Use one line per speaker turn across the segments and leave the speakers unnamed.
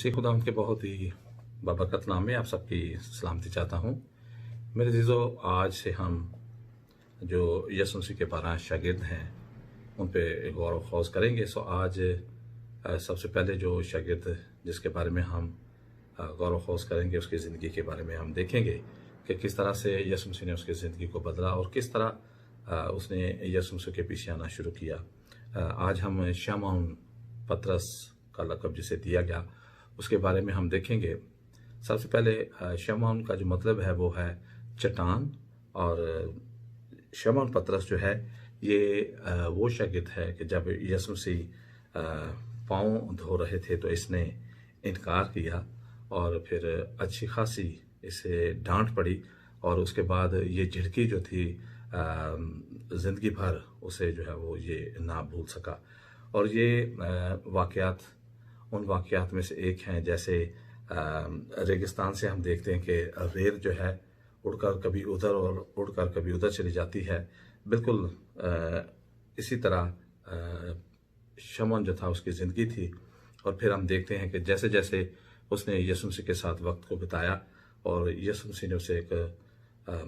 मसीह खुदा उनके बहुत ही बाबरकत नाम में आप सबकी सलामती चाहता हूँ। मेरे अज़ीज़ों, आज से हम जो यीशु मसीह के 12 शागिर्द हैं उन पे गौर व खौज करेंगे। सो आज सबसे पहले जो शागिर्द जिसके बारे में हम गौर व खौज करेंगे, उसकी ज़िंदगी के बारे में हम देखेंगे कि किस तरह से यीशु मसीह ने उसकी ज़िंदगी को बदला और किस तरह उसने यीशु मसीह के पीछे आना शुरू किया। आज हम शमौन पतरस का लक़ब जिसे दिया गया उसके बारे में हम देखेंगे। सबसे पहले शमौन का जो मतलब है वो है चट्टान, और शमौन पतरस जो है ये वो शागिर्द है कि जब यीशु मसीह पाँव धो रहे थे तो इसने इनकार किया और फिर अच्छी खासी इसे डांट पड़ी, और उसके बाद ये झिड़की जो थी ज़िंदगी भर उसे जो है वो ये ना भूल सका। और ये वाक़यात उन वाक़यात में से एक हैं, जैसे रेगिस्तान से हम देखते हैं कि रेत जो है उड़कर कभी उधर और उड़कर कभी उधर चली जाती है। बिल्कुल इसी तरह शमौन जो था उसकी ज़िंदगी थी। और फिर हम देखते हैं कि जैसे जैसे उसने यीशु मसीह के साथ वक्त को बिताया और यीशु मसीह ने उसे एक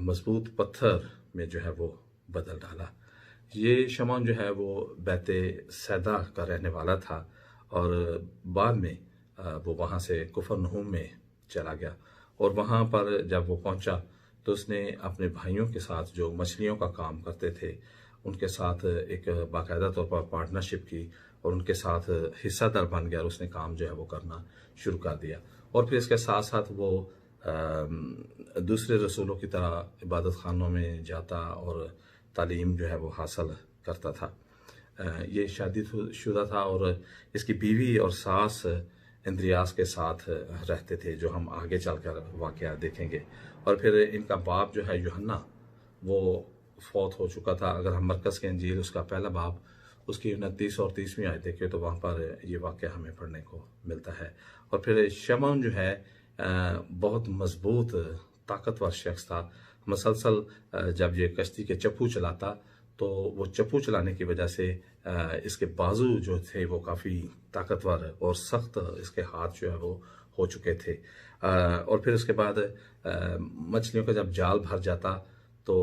मजबूत पत्थर में जो है वो बदल डाला। ये शमौन जो है वो बैते सैदा का रहने वाला था और बाद में वो वहाँ से कुफरनहूम में चला गया, और वहाँ पर जब वो पहुँचा तो उसने अपने भाइयों के साथ जो मछलियों का काम करते थे उनके साथ एक बाकायदा तौर पर पार्टनरशिप की और उनके साथ हिस्सादार बन गया और उसने काम जो है वो करना शुरू कर दिया। और फिर इसके साथ साथ वो दूसरे रसूलों की तरह इबादत खानों में जाता और तालीम जो है वो हासिल करता था। ये शादीशुदा था और इसकी बीवी और सास इंद्रियास के साथ रहते थे, जो हम आगे चलकर वाक़या देखेंगे। और फिर इनका बाप जो है यूहन्ना वो फौत हो चुका था। अगर हम मरकज़ के इंजील उसका पहला बाब उसकी 29 और 30वीं आयत देखें तो वहाँ पर ये वाक़या हमें पढ़ने को मिलता है। और फिर शमौन जो है बहुत मजबूत ताकतवर शख्स था। मसलसल जब ये कश्ती के चप्पू चलाता तो वो चप्पू चलाने की वजह से इसके बाजू जो थे वो काफ़ी ताकतवर और सख्त इसके हाथ जो है वो हो चुके थे। और फिर उसके बाद मछलियों का जब जाल भर जाता तो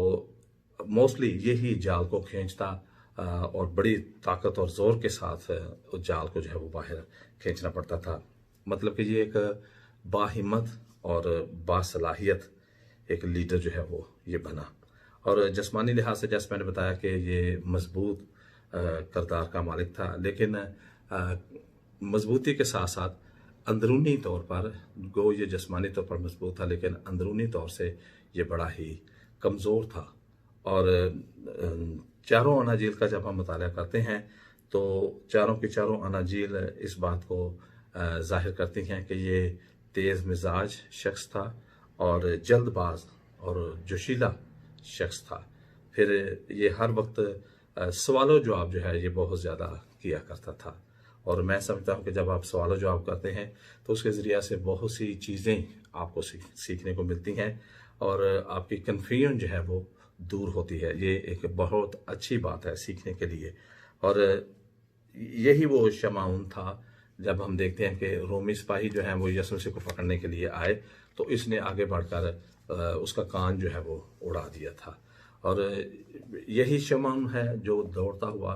मोस्टली यही जाल को खींचता और बड़ी ताकत और ज़ोर के साथ उस जाल को जो है वो बाहर खींचना पड़ता था। मतलब कि ये एक बाहिम्मत और बासलाहियत एक लीडर जो है वो ये बना। और जिस्मानी लिहाज से जैसे मैंने बताया कि ये मजबूत किरदार का मालिक था, लेकिन मजबूती के साथ साथ अंदरूनी तौर पर गो ये जिस्मानी तौर पर मजबूत था, लेकिन अंदरूनी तौर से ये बड़ा ही कमज़ोर था। और चारों अनाजील का जब हम मुताला करते हैं तो चारों की चारों अनाजील इस बात को जाहिर करती हैं कि ये तेज़ मिजाज शख्स था और जल्दबाज और जोशीला शख्स था। फिर ये हर वक्त सवालों जवाब जो है ये बहुत ज़्यादा किया करता था। और मैं समझता हूँ कि जब आप सवालों जवाब करते हैं तो उसके ज़रिए से बहुत सी चीज़ें आपको सीखने को मिलती हैं और आपकी कन्फ्यूजन जो है वो दूर होती है। ये एक बहुत अच्छी बात है सीखने के लिए। और यही वो शमौन था। जब हम देखते हैं कि रोमी सिपाही जो हैं वो यीशु मसीह को पकड़ने के लिए आए तो इसने आगे बढ़कर उसका कान जो है वो उड़ा दिया था। और यही शमौन है जो दौड़ता हुआ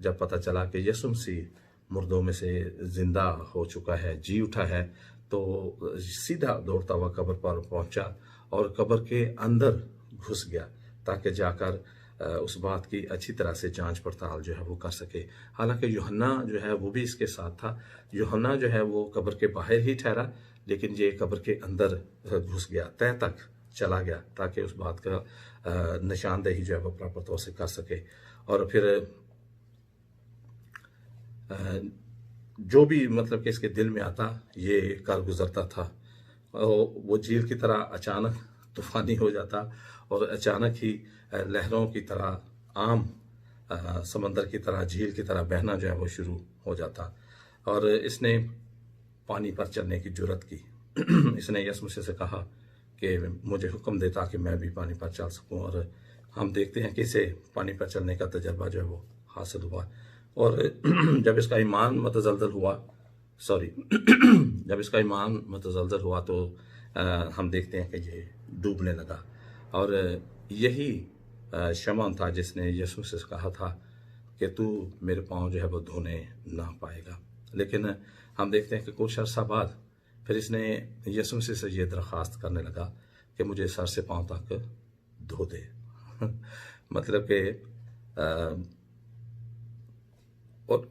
जब पता चला कि यीशु मसीह मुर्दों में से ज़िंदा हो चुका है, जी उठा है, तो सीधा दौड़ता हुआ कब्र पर पहुंचा और कब्र के अंदर घुस गया ताकि जाकर उस बात की अच्छी तरह से जांच पड़ताल जो है वो कर सके। हालांकि यूहन्ना जो है वो भी इसके साथ था। यूहन्ना जो है वो कब्र के बाहर ही ठहरा, लेकिन ये कब्र के अंदर घुस गया, तह तक चला गया ताकि उस बात का निशानदेही जो है वो प्रॉपर तौर से कर सके। और फिर जो भी मतलब कि इसके दिल में आता ये कर गुजरता था। वो झील की तरह अचानक तूफानी हो जाता और अचानक ही लहरों की तरह आम समंदर की तरह झील की तरह बहना जो है वो शुरू हो जाता। और इसने पानी पर चलने की जुर्रत की। इसने यीशु मसीह से कहा कि मुझे हुक्म दे ताकि मैं भी पानी पर चल सकूं। और हम देखते हैं कि इसे पानी पर चलने का तजर्बा जो है वो हासिल हुआ। और जब इसका ईमान मतजलजल हुआ सॉरी जब इसका ईमान मुतज़लज़ल हुआ तो हम देखते हैं कि ये डूबने लगा। और यही शमौन था जिसने यीशु से कहा था कि तू मेरे पाँव जो है वो धोने ना पाएगा। लेकिन हम देखते हैं कि कुछ अर्सा बाद फिर इसने यीशु मसीह से ये दरख्वास्त करने लगा कि मुझे सर से पाँव तक धो दे। मतलब कि और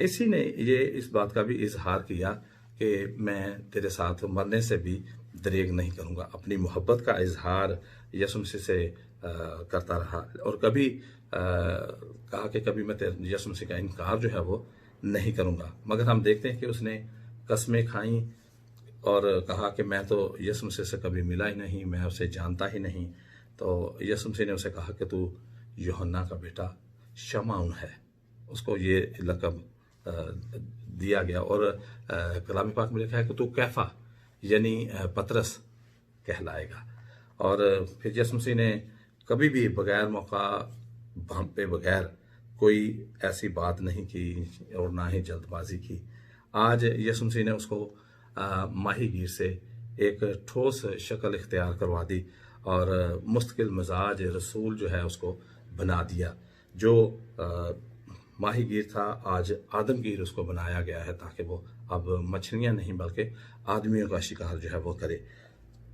इसी ने ये इस बात का भी इजहार किया कि मैं तेरे साथ मरने से भी दरेग नहीं करूँगा। अपनी मोहब्बत का इजहार यीशु मसीह से करता रहा और कभी कहा कि कभी मैं यीशु मसीह का इनकार जो है वो नहीं करूँगा। मगर हम देखते हैं कि उसने कस्में खाई और कहा कि मैं तो यीशु मसीह से कभी मिला ही नहीं, मैं उसे जानता ही नहीं। तो यीशु मसीह ने उसे कहा कि तू यूहन्ना का बेटा शमौन है। उसको ये लक़ब दिया गया। और कलाम पाक में लिखा है कि तू कैफा यानी पतरस कहलाएगा। और फिर यीशु मसीह ने कभी भी बगैर मौका भांपे बगैर कोई ऐसी बात नहीं की और ना ही जल्दबाजी की। आज यीशु मसीह ने उसको माहीगीर से एक ठोस शक्ल इख्तियार करवा दी और मुस्तकिल मिजाज रसूल जो है उसको बना दिया। जो माहीगीर था आज आदमगीर उसको बनाया गया है ताकि वो अब मछलियां नहीं बल्कि आदमियों का शिकार जो है वो करे।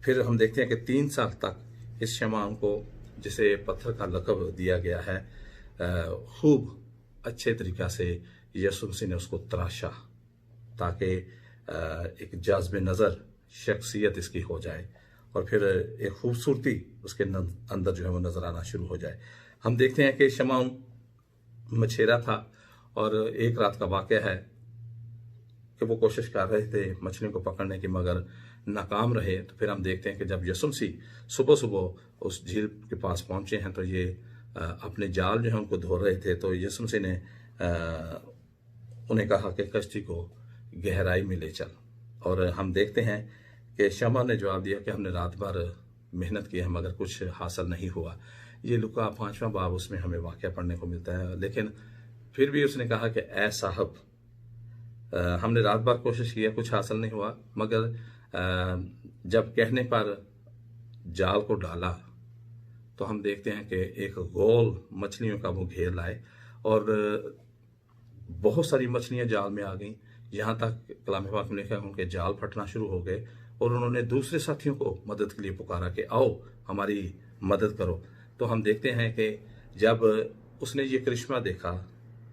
फिर हम देखते हैं कि 3 साल तक इस शमौन को, जिसे पत्थर का लक़ब दिया गया है, खूब अच्छे तरीक़ा से यीशु मसीह ने उसको तराशा ताकि एक जाज़्ब नज़र शख्सियत इसकी हो जाए और फिर एक खूबसूरती उसके अंदर जो है वो नज़र आना शुरू हो जाए। हम देखते हैं कि शमौन मछेरा था और एक रात का वाक़या है कि वो कोशिश कर रहे थे मछलियों को पकड़ने की मगर नाकाम रहे। तो फिर हम देखते हैं कि जब यीशु मसीह सुबह सुबह उस झील के पास पहुंचे हैं तो ये अपने जाल जो है उनको धो रहे थे। तो यीशु मसीह ने उन्हें कहा कि कश्ती को गहराई में ले चल। और हम देखते हैं कि शमौन ने जवाब दिया कि हमने रात भर मेहनत की है मगर कुछ हासिल नहीं हुआ। ये लुका 5वां बाब उसमें हमें वाक़या पढ़ने को मिलता है। लेकिन फिर भी उसने कहा कि ऐ साहब, हमने रात भर कोशिश किया, कुछ हासिल नहीं हुआ। मगर जब कहने पर जाल को डाला तो हम देखते हैं कि एक गोल मछलियों का वो घेर लाए और बहुत सारी मछलियां जाल में आ गईं। यहाँ तक कलाम पाक में लिखा है उनके जाल फटना शुरू हो गए और उन्होंने दूसरे साथियों को मदद के लिए पुकारा कि आओ हमारी मदद करो। तो हम देखते हैं कि जब उसने ये करिश्मा देखा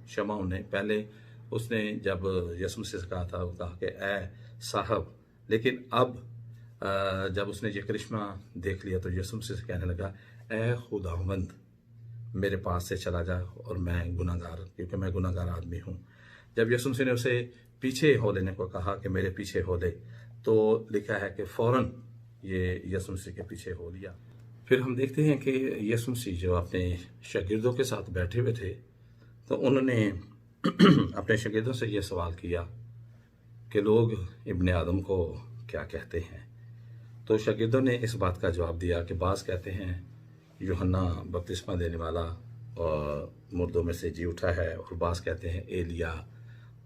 शमौन ने, पहले उसने जब यीशु मसीह से कहा था कहा कि ऐ साहब, लेकिन अब जब उसने ये करिश्मा देख लिया तो यीशु मसीह से कहने लगा ऐ खुदावंद, मेरे पास से चला जा और मैं गुनाहगार, क्योंकि मैं गुनाहगार आदमी हूँ। जब यीशु मसीह ने उसे पीछे हो लेने को कहा कि मेरे पीछे हो ले, तो लिखा है कि फौरन ये यीशु मसीह के पीछे हो लिया। फिर हम देखते हैं कि यीशु मसीह जो अपने शागिर्दों के साथ बैठे हुए थे तो उन्होंने अपने शागिर्दों से ये सवाल किया कि लोग इब्ने आदम को क्या कहते हैं। तो शागिर्दों ने इस बात का जवाब दिया कि बाज़ कहते हैं यूहन्ना बपतिस्मा देने वाला और मुर्दों में से जी उठा है, और बाज़ कहते हैं एलिया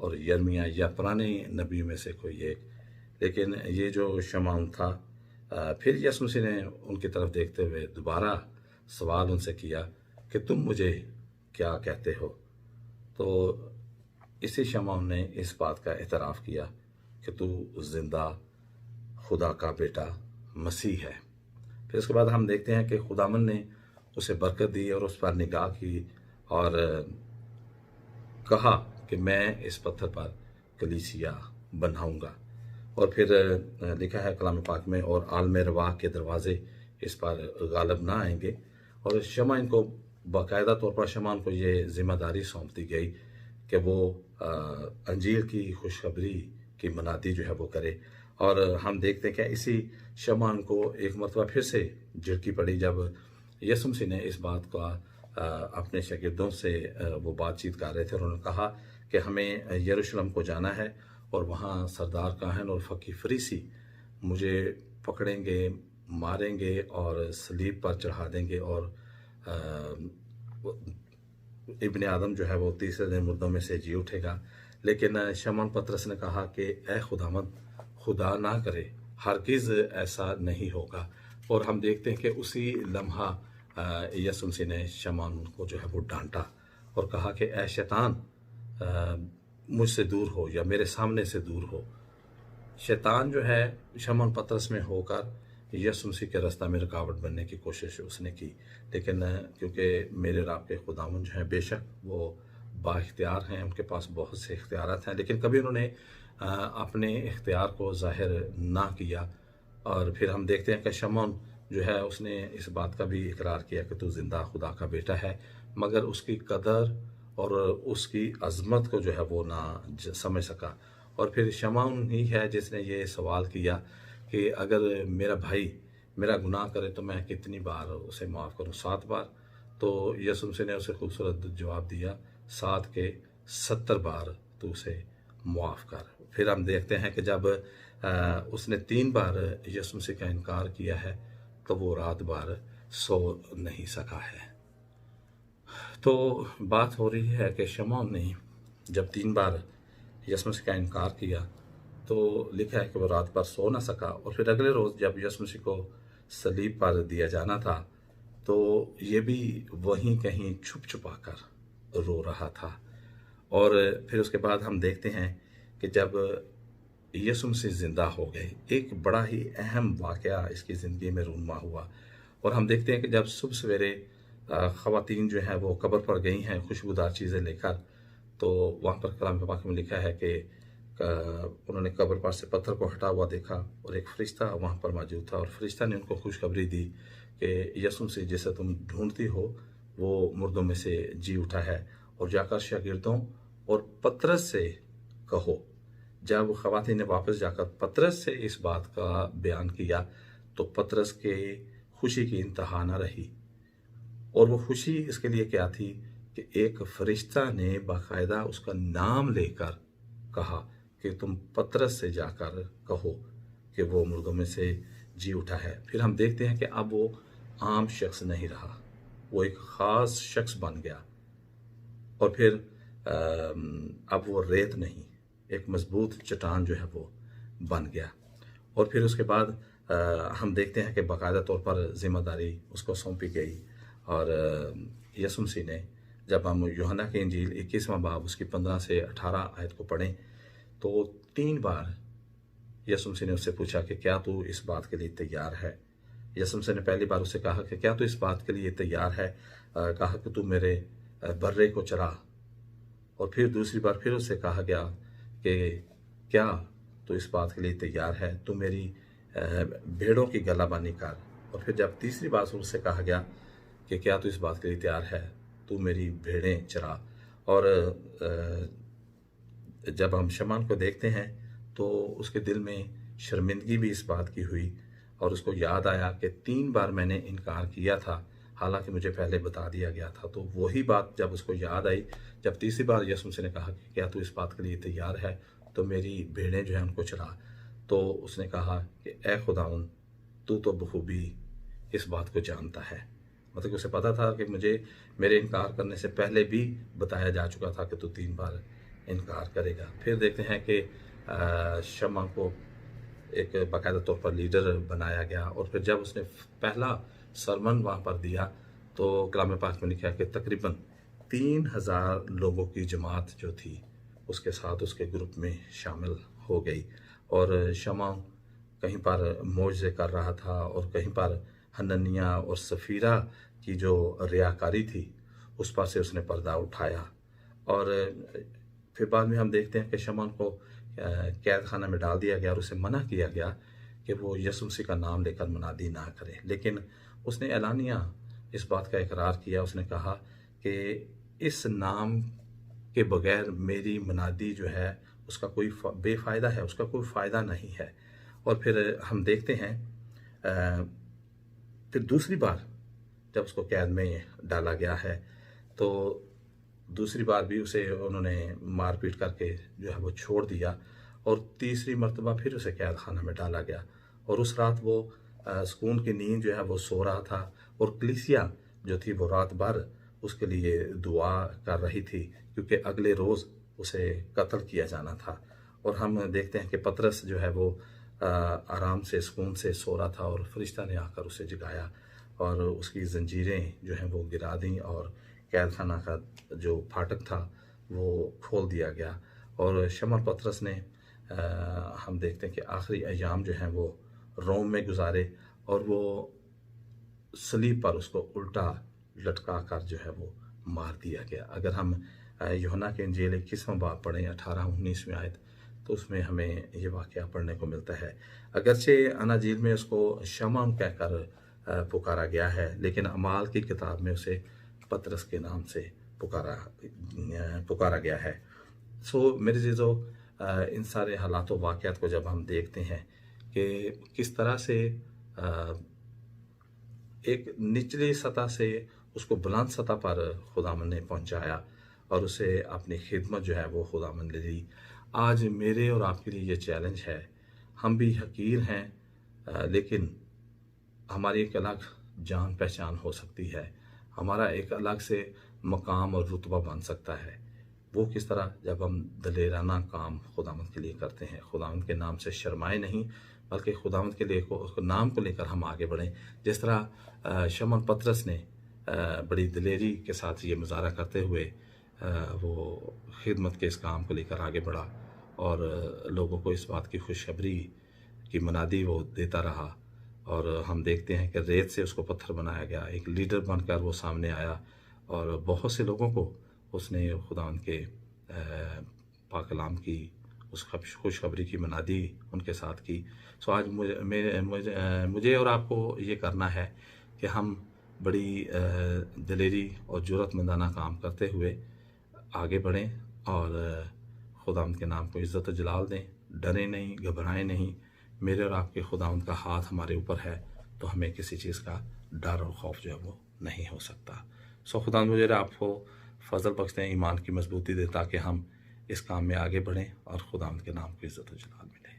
और यर्मिया या पुराने नबियों में से कोई एक। लेकिन ये जो शमौन था, फिर यीशु मसीह ने उनकी तरफ देखते हुए दोबारा सवाल उनसे किया कि तुम मुझे क्या कहते हो। तो इसी शमौन ने इस बात का एतराफ़ किया कि तू जिंदा खुदा का बेटा मसीह है। फिर उसके बाद हम देखते हैं कि खुदावन ने उसे बरकत दी और उस पर निगाह की और कहा कि मैं इस पत्थर पर कलीसिया बनाऊंगा। और फिर लिखा है कलाम पाक में, और आलम रवाह के दरवाजे इस पर गालब ना आएंगे। और शमौन को बाकायदा तौर पर शमौन को ये जिम्मेदारी सौंप दी गई कि वो अंजीर की खुशखबरी की मनादी जो है वो करे। और हम देखते हैं कि इसी शमौन को एक मरतबा फिर से झिड़की पड़ी जब यीशु मसीह ने इस बात का अपने शागिर्दों से वो बातचीत कर रहे थे। उन्होंने कहा कि हमें यरूशलेम को जाना है और वहाँ सरदार काहन और फ़कीह फरीसी मुझे पकड़ेंगे, मारेंगे और सलीब पर चढ़ा देंगे, और इब्ने आदम जो है वो तीसरे दिन मुर्दों में से जी उठेगा। लेकिन शमौन पतरस ने कहा कि ए खुदावंद, खुदा ना करे, हरगिज़ ऐसा नहीं होगा। और हम देखते हैं कि उसी लम्हा यीशु मसीह ने शमौन को जो है वो डांटा और कहा कि ए शैतान, मुझसे दूर हो या मेरे सामने से दूर हो। शैतान जो है शमौन पतरस में होकर यीशु मसीह के रास्ता में रुकावट बनने की कोशिश उसने की, लेकिन क्योंकि मेरे रब के खुदावंद जो हैं बेशक वो बाइख्तियार हैं, उनके पास बहुत से इख्तियारात हैं, लेकिन कभी उन्होंने अपने इख्तियार को ज़ाहिर ना किया। और फिर हम देखते हैं कि शमौन जो है उसने इस बात का भी इकरार किया कि तू ज़िंदा खुदा का बेटा है, मगर उसकी कदर और उसकी अज़मत को जो है वो ना समझ सका। और फिर शमौन ही है जिसने ये सवाल किया कि अगर मेरा भाई मेरा गुनाह करे तो मैं कितनी बार उसे माफ़ करूं, 7 बार? तो यीशु मसीह ने उसे खूबसूरत जवाब दिया, 7 के 70 बार तू उसे माफ़ कर। फिर हम देखते हैं कि जब उसने 3 बार यीशु मसीह का इनकार किया है तो वो रात भर सो नहीं सका है। तो बात हो रही है कि शमौन ने जब 3 बार यीशु मसीह का इनकार किया तो लिखा है कि वो रात भर सो ना सका। और फिर अगले रोज़ जब यीशु मसीह को सलीब पर दिया जाना था तो ये भी वहीं कहीं छुप छुपा कर रो रहा था। और फिर उसके बाद हम देखते हैं कि जब यीशु मसीह ज़िंदा हो गए, एक बड़ा ही अहम वाक़या इसकी ज़िंदगी में रूनुमा हुआ। और हम देखते हैं कि जब सुबह सवेरे ख़वातीन जो हैं वो कब्र पर गई हैं खुशबूदार चीज़ें लेकर, तो वहाँ पर कलाम पाक में लिखा है कि उन्होंने कब्र पर से पत्थर को हटा हुआ देखा और एक फ़रिश्ता वहाँ पर मौजूद था, और फ़रिश्ता ने उनको खुशखबरी दी कि यीशु मसीह जिसे तुम ढूंढती हो वो मुर्दों में से जी उठा है, और जाकर शागिर्दों और पतरस से कहो। जब ख़वातीन ने वापस जाकर पतरस से इस बात का बयान किया तो पतरस के खुशी की इंतहा न रही। और वो खुशी इसके लिए क्या थी कि एक फरिश्ता ने बाकायदा उसका नाम लेकर कहा कि तुम पतरस से जाकर कहो कि वो मुर्दों में से जी उठा है। फिर हम देखते हैं कि अब वो आम शख्स नहीं रहा, वो एक ख़ास शख्स बन गया। और फिर अब वो रेत नहीं, एक मजबूत चट्टान जो है वो बन गया। और फिर उसके बाद हम देखते हैं कि बाकायदा तौर पर ज़िम्मेदारी उसको सौंपी गई। और यीशु मसीह ने, जब हम यूहन्ना की इंजील 21वां बाब उसकी 15 से 18 आयत को पढ़ें तो 3 बार यीशु मसीह ने उससे पूछा कि क्या तू इस बात के लिए तैयार है। यीशु मसीह ने पहली बार उससे कहा कि क्या तू इस बात के लिए तैयार है, कहा कि तू मेरे बर्रे को चरा। और फिर दूसरी बार फिर उससे कहा गया कि क्या तू इस बात के लिए तैयार है, तू मेरी भेड़ों की गलाबानी कर। और फिर जब तीसरी बार उससे कहा गया कि क्या तू इस बात के लिए तैयार है, तू मेरी भेड़ें चरा। और जब हम शमौन को देखते हैं तो उसके दिल में शर्मिंदगी भी इस बात की हुई, और उसको याद आया कि 3 बार मैंने इनकार किया था, हालांकि मुझे पहले बता दिया गया था। तो वही बात जब उसको याद आई, जब तीसरी बार यीशु मसीह ने कहा कि क्या तू इस बात के लिए तैयार है, तो मेरी भेड़ें जो हैं उनको चरा, तो उसने कहा कि ए खुदावंद, तू तो बखूबी इस बात को जानता है। मतलब कि उसे पता था कि मुझे मेरे इनकार करने से पहले भी बताया जा चुका था कि तू 3 बार इनकार करेगा। फिर देखते हैं कि शमौन को एक बाकायदा तौर पर लीडर बनाया गया। और फिर जब उसने पहला सरमन वहाँ पर दिया तो कलाम पाक में लिखा है कि तकरीबन 3000 लोगों की जमात जो थी उसके साथ उसके ग्रुप में शामिल हो गई। और शमौन कहीं पर मौजज़े कर रहा था और कहीं पर हनन्याह और सफ़ीरा की जो रियाकारी थी उस पर से उसने पर्दा उठाया। और फिर बाद में हम देखते हैं कि शमौन को कैद खाना में डाल दिया गया और उसे मना किया गया कि वो यीशु मसीह का नाम लेकर मुनादी ना करे। लेकिन उसने एलानिया इस बात का इकरार किया, उसने कहा कि इस नाम के बगैर मेरी मुनादी जो है उसका कोई बेफ़ायदा है, उसका कोई फ़ायदा नहीं है। और फिर हम देखते हैं फिर दूसरी बार जब उसको कैद में डाला गया है तो दूसरी बार भी उसे उन्होंने मारपीट करके जो है वो छोड़ दिया, और तीसरी मर्तबा फिर उसे कैद खाना में डाला गया। और उस रात वो सुकून की नींद जो है वो सो रहा था, और कलीसिया जो थी वो रात भर उसके लिए दुआ कर रही थी, क्योंकि अगले रोज़ उसे कत्ल किया जाना था। और हम देखते हैं कि पतरस जो है वो आराम से सुकून से सो रहा था और फरिश्ता ने आकर उसे जगाया और उसकी जंजीरें जो हैं वो गिरा दी और कैद खाना का जो फाटक था वो खोल दिया गया। और शमर पतरस ने हम देखते हैं कि आखिरी अयाम जो हैं वो रोम में गुजारे और वो सलीब पर उसको उल्टा लटका कर जो है वो मार दिया गया। अगर हम यूहन्ना के इंजील 21वां बाब पढ़ें 18-19 आयत, तो उसमें हमें ये वाक़या पढ़ने को मिलता है। अगरचे अनाजील में उसको शमौन कहकर पुकारा गया है, लेकिन अमाल की किताब में उसे पतरस के नाम से पुकारा गया है। सो मेरे चीज़ों, इन सारे हालात व वाक़यात को जब हम देखते हैं कि किस तरह से एक निचली सतह से उसको बुलंद सतह पर खुदावंद ने पहुंचाया और उसे अपनी खिदमत जो है वो खुदावंद ने दी। आज मेरे और आपके लिए ये चैलेंज है। हम भी हकीर हैं, लेकिन हमारी एक अलग जान पहचान हो सकती है, हमारा एक अलग से मकाम और रुतबा बन सकता है। वो किस तरह? जब हम दलेराना काम खुदावंद के लिए करते हैं, खुदावंद के नाम से शर्माए नहीं, बल्कि खुदावंद के लिए उसको नाम को लेकर हम आगे बढ़ें। जिस तरह शमौन पतरस ने बड़ी दिलेरी के साथ ये मुजाहरा करते हुए वो खिदमत के इस काम को लेकर आगे बढ़ा और लोगों को इस बात की खुशखबरी की मुनादी वो देता रहा। और हम देखते हैं कि रेत से उसको पत्थर बनाया गया, एक लीडर बनकर वो सामने आया और बहुत से लोगों को उसने खुदावंद के पाक कलाम की उस खुशखबरी की मुनादी उनके साथ की। सो आज मुझे और आपको ये करना है कि हम बड़ी दिलेरी और जुर्रतमंदाना काम करते हुए आगे बढ़ें और खुदावंद के नाम को इज़्ज़त व जलाल दें। डरें नहीं, घबराएं नहीं। मेरे और आपके खुदावंद का हाथ हमारे ऊपर है, तो हमें किसी चीज़ का डर और खौफ जो है वो नहीं हो सकता। सो खुदावंद मुझे आपको फजल बख्श दें, ईमान की मजबूती दे, ताकि हम इस काम में आगे बढ़ें और खुदावंद के नाम को इज़्ज़त व जलाल मिले।